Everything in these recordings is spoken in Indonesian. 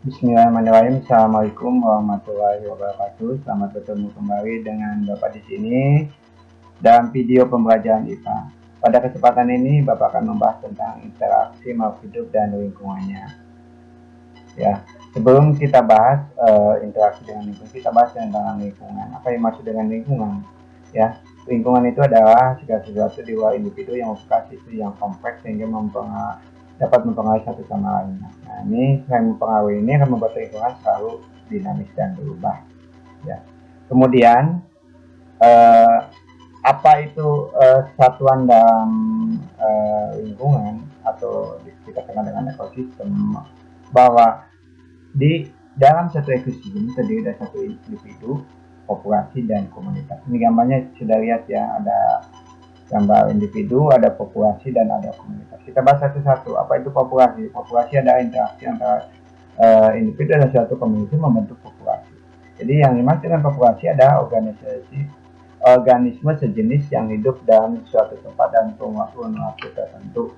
Bismillahirrahmanirrahim. Assalamualaikum warahmatullahi wabarakatuh. Selamat bertemu kembali dengan Bapak di sini dalam video pembelajaran IPA. Pada kesempatan ini Bapak akan membahas tentang interaksi makhluk hidup dan lingkungannya. Ya, sebelum kita bahas interaksi dengan lingkungan, kita bahas tentang lingkungan. Apa yang maksud dengan lingkungan? Ya, lingkungan itu adalah segala sesuatu di luar individu yang merupakan sistem yang kompleks sehingga dapat mempengaruhi satu sama lainnya. Nah, ini selain mempengaruhi ini akan membuat lingkungan selalu dinamis dan berubah. Ya. Kemudian apa itu satuan dalam lingkungan atau kita kenal dengan ekosistem, bahwa di dalam satu ekosistem terdiri dari satu individu, populasi, dan komunitas. Ini gambarnya sudah lihat ya, ada gambar individu, ada populasi, dan ada komunitas. Kita bahas satu-satu. Apa itu populasi? Populasi adalah interaksi antara individu dan suatu komunitas membentuk populasi. Jadi yang dimaksud dengan populasi adalah organisme sejenis yang hidup dalam suatu tempat dan waktu tertentu.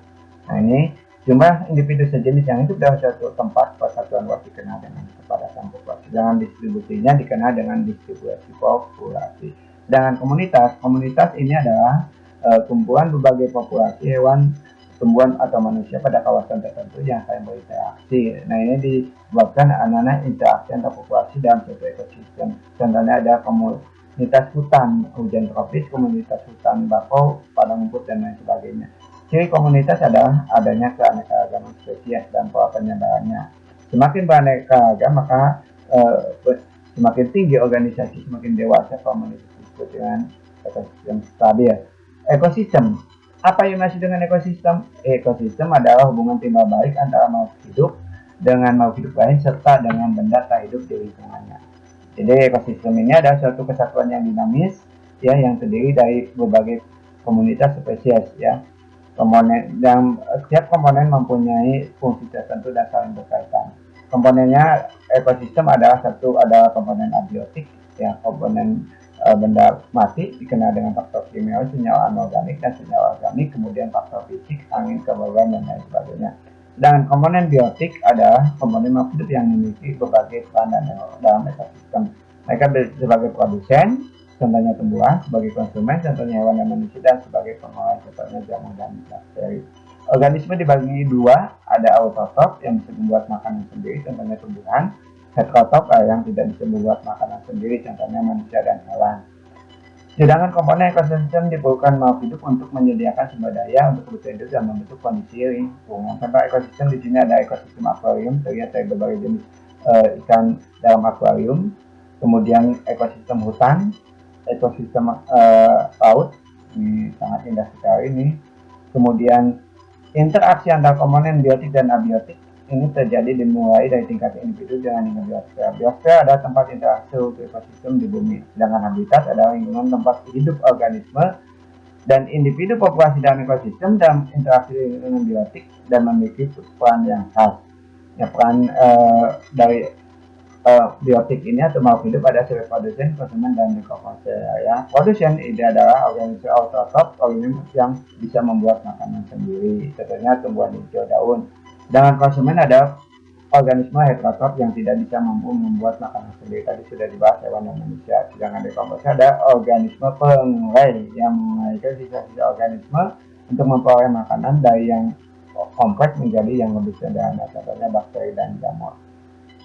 Nah, ini jumlah individu sejenis yang hidup dalam suatu tempat persatuan waktu dikenal dengan kepadatan populasi. Dengan distribusinya dikenal dengan distribusi populasi. Dengan komunitas ini adalah kumpulan berbagai populasi hewan, tumbuhan, atau manusia pada kawasan tertentu yang saling berinteraksi. Nah, ini disebabkan anak-anak interaksi antar populasi dalam suatu ekosistem. Contohnya ada komunitas hutan hujan tropis, komunitas hutan bakau, padang rumput, dan lain sebagainya. Ciri komunitas adalah adanya keanekaragaman spesies dan pola penyebarannya. Semakin beraneka maka semakin tinggi organisasi, semakin dewasa komunitas disebut dengan ekosistem stabil. Ekosistem. Apa yang masih dengan ekosistem? Ekosistem adalah hubungan timbal balik antara makhluk hidup dengan makhluk hidup lain serta dengan benda tak hidup di lingkungannya. Jadi ekosistem ini adalah suatu kesatuan yang dinamis, ya, yang terdiri dari berbagai komunitas spesies, ya. Setiap komponen mempunyai fungsi tertentu dan saling berkaitan. Komponennya ekosistem adalah komponen abiotik, ya, komponen benda mati dikenal dengan faktor kimia, senyawa anorganik dan senyawa organik, kemudian faktor fisik, angin, kelembaban, dan lain sebagainya. Dan komponen biotik adalah komponen makhluk hidup yang memiliki berbagai peran dalam ekosistem. Mereka sebagai produsen, contohnya tumbuhan, sebagai konsumen, contohnya hewan dan manusia, dan sebagai pengolah, contohnya jamur dan bakteri. Organisme dibagi dua, ada autotrof yang bisa membuat makanan sendiri, contohnya tumbuhan, heterotrof yang tidak bisa membuat makanan sendiri, contohnya manusia dan hewan. Sedangkan komponen ekosistem diperlukan makhluk hidup untuk menyediakan sumber daya untuk kebutuhan hidup dan membentuk kondisi lingkungan. Contoh ekosistem di sini ada ekosistem akuarium, terlihat dari berbagai jenis ikan dalam akuarium. Kemudian ekosistem hutan, ekosistem laut, ini sangat indah sekali ini. Kemudian interaksi antara komponen biotik dan abiotik ini terjadi dimulai dari tingkat individu dengan lingkungan biosfer. Biosfer adalah tempat interaksi ekosistem di bumi, sedangkan habitat adalah lingkungan tempat hidup organisme dan individu populasi dalam ekosistem dalam interaksi dengan biotik dan memiliki peran yang khas. Ya, peran dari biotik ini atau makhluk hidup ada sebagai produsen, konsumen, dan dekomposer. Ya, produsen ini adalah organisme autotrof, organisme yang bisa membuat makanan sendiri, contohnya tumbuhan hijau daun. Dengan konsumen ada organisme heterotrof yang tidak bisa mampu membuat makanan sendiri, tadi sudah dibahas hewan dan manusia. Sedangkan dekomposer ada organisme pengurai yang menguraikan sisa-sisa organisme untuk memperoleh makanan dari yang kompleks menjadi yang lebih sederhana, contohnya bakteri dan jamur.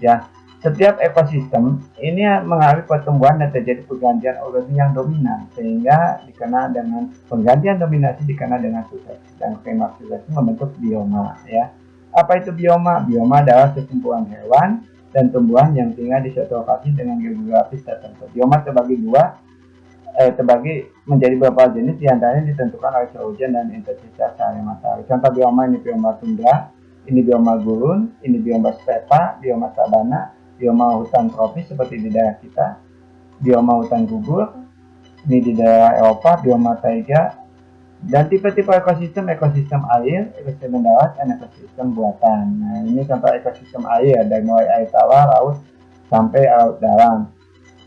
Ya, setiap ekosistem ini mengalami pertumbuhan dan terjadi pergantian organisme yang dominan, sehingga dikenal dengan pergantian dominasi dikenal dengan suksesi, dan klimaks suksesi membentuk bioma. Ya, apa itu bioma? Bioma adalah sekumpulan hewan dan tumbuhan yang tinggal di suatu lokasi dengan geografis tertentu. Bioma terbagi menjadi beberapa jenis, diantaranya ditentukan oleh curah hujan dan intensitas cahaya matahari. Contoh bioma ini bioma tundra, ini bioma gurun, ini bioma stepa, bioma sabana, bioma hutan tropis seperti di daerah kita, bioma hutan gugur, ini di daerah Eropa, bioma taiga, dan tipe-tipe ekosistem air, ekosistem darat, dan ekosistem buatan. Nah, ini contoh ekosistem air, dari mulai air tawar, laut, sampai laut dalam.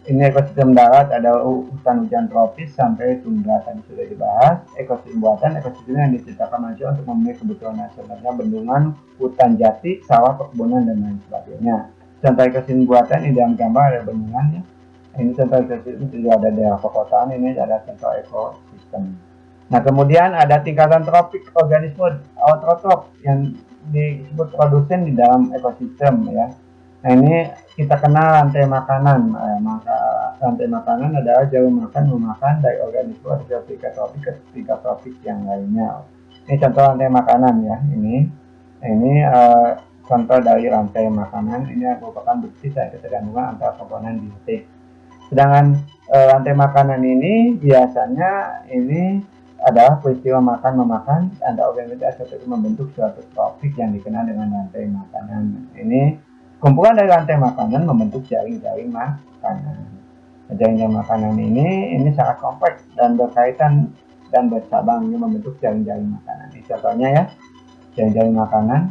Ini ekosistem darat, ada hutan hujan tropis sampai tundra, tadi sudah dibahas. Ekosistem buatan, ekosistem yang diciptakan manusia untuk memenuhi kebutuhan nasionalnya, bendungan, hutan jati, sawah, perkebunan, dan lain sebagainya. contoh ekosistem buatan di dalam gambar ada bendungan ya. Ini contoh ekosistem, juga ada daerah perkotaan, ini ada contoh ekosistem. Nah, kemudian ada tingkatan tropik organisme autotrof yang disebut produsen di dalam ekosistem ya. Nah, ini kita kenal rantai makanan. Maka rantai makanan adalah jarum makan memakan dari organisme dari tingkat tropik ke tingkat tropik yang lainnya. Ini contoh rantai makanan ya. Ini contoh dari rantai makanan. Ini merupakan bukti dari ketergantungan antara komponen biotik. Sedangkan rantai makanan ini biasanya ini adalah peristiwa makan memakan antara organisme itu membentuk suatu tropik yang dikenal dengan rantai makanan. Ini kumpulan dari rantai makanan membentuk jaring-jaring makanan. Jaring-jaring makanan ini sangat kompleks dan berkaitan dan bercabang, ini membentuk jaring-jaring makanan. Ini contohnya ya, jaring-jaring makanan.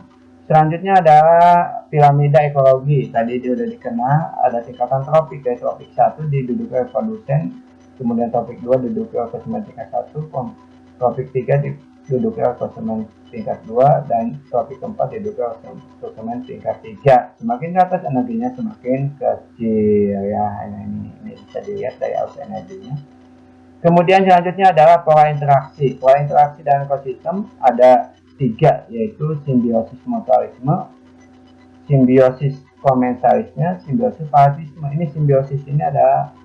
Selanjutnya adalah piramida ekologi. Tadi dia sudah dikenal, ada tingkatan tropik. Dari tropik 1 diduduki oleh produsen, kemudian tropik 2 diduduki oleh konsumen tingkat 1, tropik 3 diduduki oleh konsumen tingkat 2, dan tropik 4 diduduki oleh konsumen tingkat 3. Semakin ke atas energinya semakin kecil ya. Ini bisa dilihat dari arus energinya. Kemudian selanjutnya adalah pola interaksi. Pola interaksi dalam ekosistem ada 3, yaitu simbiosis mutualisme, simbiosis komensalisme, simbiosis parasitisme. Ini simbiosis ini adalah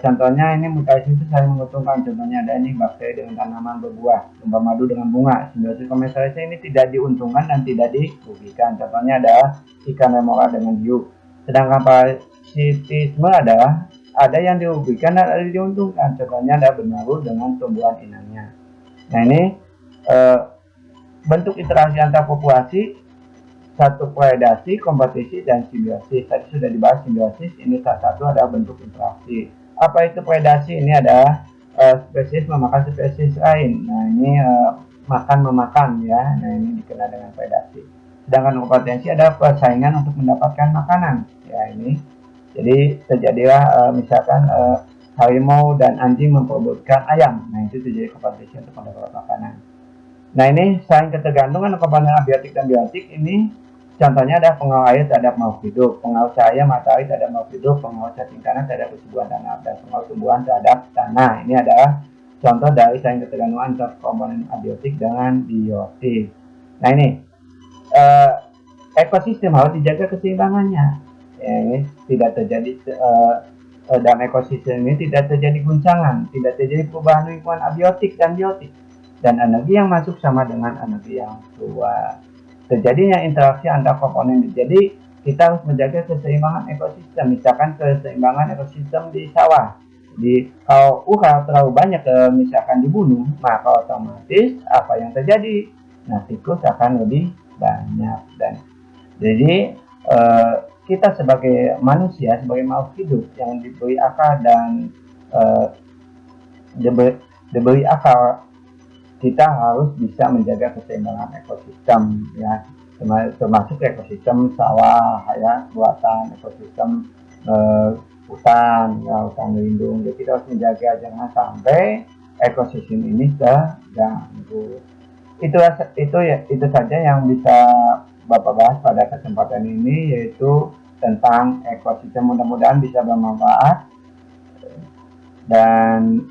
contohnya ini mutualisme itu saling menguntungkan. Contohnya ada ini bakteri dengan tanaman berbuah, domba madu dengan bunga. Simbiosis komensalisme ini tidak diuntungkan dan tidak dirugikan. Contohnya adalah ikan remora dengan hiu. Sedangkan parasitisme adalah ada yang dirugikan dan ada yang diuntungkan. Contohnya ada benalu dengan tumbuhan inangnya. Nah, ini bentuk interaksi antar populasi, satu predasi, kompetisi, dan simbiosis. Tadi sudah dibahas simbiosis, ini salah satu adalah bentuk interaksi. Apa itu predasi? Ini adalah spesies memakan spesies lain. Nah, ini makan-memakan ya. Nah, ini dikenal dengan predasi. Sedangkan kompetensi adalah persaingan untuk mendapatkan makanan. Ya, ini. Jadi terjadilah misalkan harimau dan anjing memperebutkan ayam. Nah, itu terjadi kompetisi untuk mendapatkan makanan. Nah, ini saling ketergantungan komponen abiotik dan biotik. Ini contohnya ada pengaruh air terhadap makhluk hidup, pengaruh cahaya matahari terhadap makhluk hidup, pengaruh cacing tanah terhadap kesuburan tanah, dan pengaruh tumbuhan terhadap tanah. Ini adalah contoh dari saling ketergantungan antara komponen abiotik dengan biotik. Nah, ini ekosistem harus dijaga keseimbangannya. Ya, ini tidak terjadi dalam ekosistem ini tidak terjadi guncangan, tidak terjadi perubahan lingkungan abiotik dan biotik, dan energi yang masuk sama dengan energi yang keluar. Terjadinya interaksi antar komponen. Jadi kita harus menjaga keseimbangan ekosistem. Misalkan keseimbangan ekosistem di sawah. Kalau terlalu banyak misalkan dibunuh, maka otomatis apa yang terjadi? Nah, tikus akan lebih banyak. Dan jadi kita sebagai manusia, sebagai makhluk hidup yang diberi akal dan diberi akal, kita harus bisa menjaga keseimbangan ekosistem ya, termasuk ekosistem sawah ya, buatan ekosistem hutan ya, hutan lindung. Jadi kita harus menjaga jangan sampai ekosistem ini terganggu. Itu saja yang bisa Bapak bahas pada kesempatan ini, yaitu tentang ekosistem. Mudah-mudahan bisa bermanfaat dan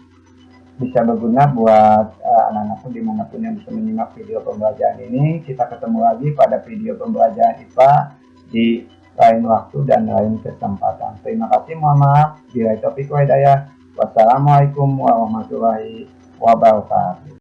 bisa berguna buat anak-anakku dimanapun yang bisa menyimak video pembelajaran ini. Kita ketemu lagi pada video pembelajaran IPA di lain waktu dan lain kesempatan. Terima kasih, mohon maaf. Bila topik wa hidayah. Wassalamualaikum warahmatullahi wabarakatuh.